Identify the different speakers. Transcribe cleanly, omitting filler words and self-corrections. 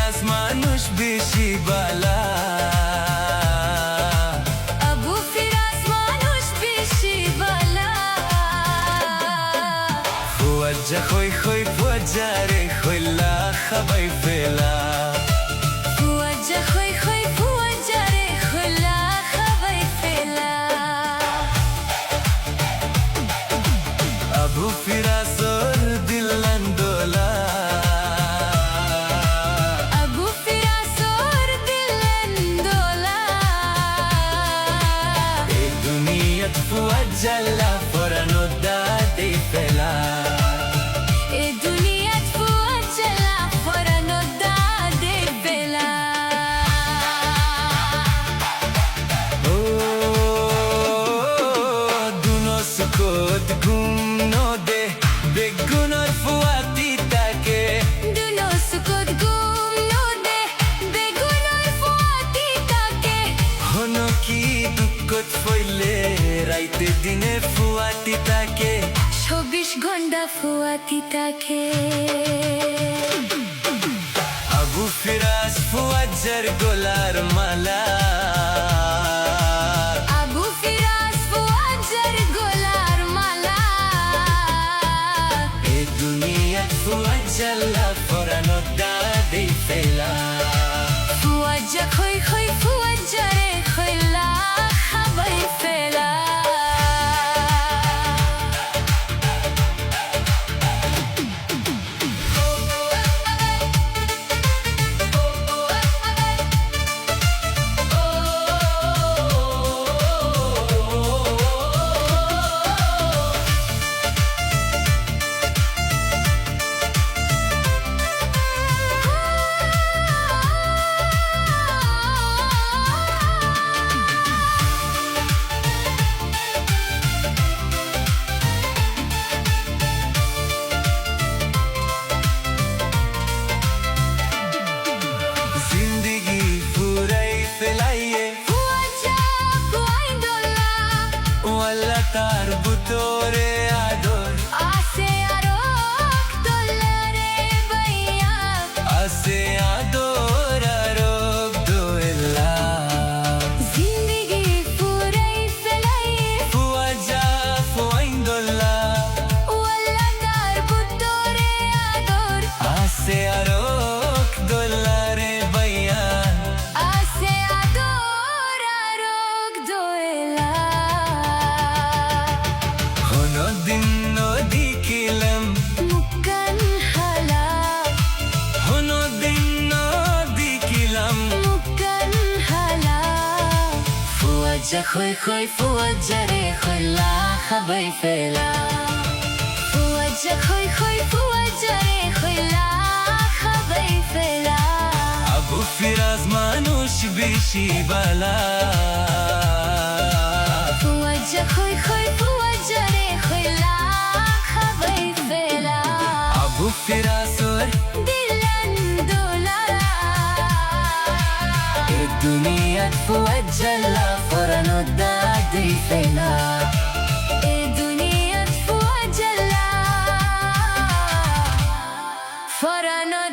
Speaker 1: ফিরাজ মানুষ বেশি বালা
Speaker 2: আবু ফিরাজ মানুষ বেশি বালা
Speaker 1: ফুয়াজ্জা খই খই ফুয়াজ্জারে খইলা খাবাই ফেলা
Speaker 2: ফুয়াজ্জা খই খই ফুয়াজ্জারে খইলা খাবাই ফেলা
Speaker 1: আবু ফিরাজর দিলান দোলা
Speaker 2: আবু ফিরাজর দিলেন দোলা
Speaker 1: এই দুনিয়াত ফুয়াজ্জালা ফরানো দাদি ফেলা
Speaker 2: এ দুনিয়াত ফুয়াজ্জালা ফরানো দাদে ফেলা
Speaker 1: ও দুনো সুকত গুম নদে বেগুনর ফুয়াতি তাকে
Speaker 2: দুনো সুকত গুম নদে বেগুনর ফুয়াতি তাকে
Speaker 1: হনো কি দুঃখত ফইলে রাইতে দিনে ফুয়াতি তাকে
Speaker 2: 24 ঘন্টা ফুয়াতি তাকে
Speaker 1: আবু ফিরাজ ফুয়াজ্জার গোলার মালা
Speaker 2: আবু ফিরাজ ফুয়াজ্জার গোলার মালা
Speaker 1: এই দুনিয়াত ফুয়াজ্জালা ফরানো দাদি ফেলা
Speaker 2: ফুয়াজ্জা খই খই ফুয়াজ্জারে খইলা খাবাই ফেলা
Speaker 1: জিন্দিগি ফুরাই ফেলাইয়ে
Speaker 2: ফুয়াজ্জা ফুয়াইন্দোলা
Speaker 1: ওয়াল্লা তার বুতরে আদর
Speaker 2: আসে আরো দোলারে বাইয়া
Speaker 1: আছে আদর আরব দোয়েলা
Speaker 2: জিন্দেগি ফুরাই ফেলাইয়ে
Speaker 1: ফুয়াজ্জা ফুয়াইন্দোল্লা
Speaker 2: ওয়াল্লা দার বুতরে আদর
Speaker 1: আছে আরব দোলারে বাইয়া
Speaker 2: আসে আদর আরোগ দোয়েলা
Speaker 1: হনো দিন নদী কিলাম
Speaker 2: মুক্কান হালা
Speaker 1: হনো দিন নদী কিলাম
Speaker 2: মুক্কান হালা
Speaker 1: ফুয়াজ্জা খই খই ফুয়াজ্জারে খইলা খাবাই ফেলা
Speaker 2: ফুয়াজ্জা খই খই ফুয়াজ্জারে খইলা খাবাই ফেলা
Speaker 1: আবু ফিরাজ মানুষ বেশি বালা
Speaker 2: ফুয়াজ্জা খই খই ফুয়াজ্জারে খইলা খাবাই ফেলা
Speaker 1: আবু ফিরাজর
Speaker 2: দিলেন দোলা
Speaker 1: এই দুনিয়াত ফুয়াজ্জালা ফরানো দাদি ফেলা
Speaker 2: এ দুনিয়াত ফুয়াজ্জালা ফরানো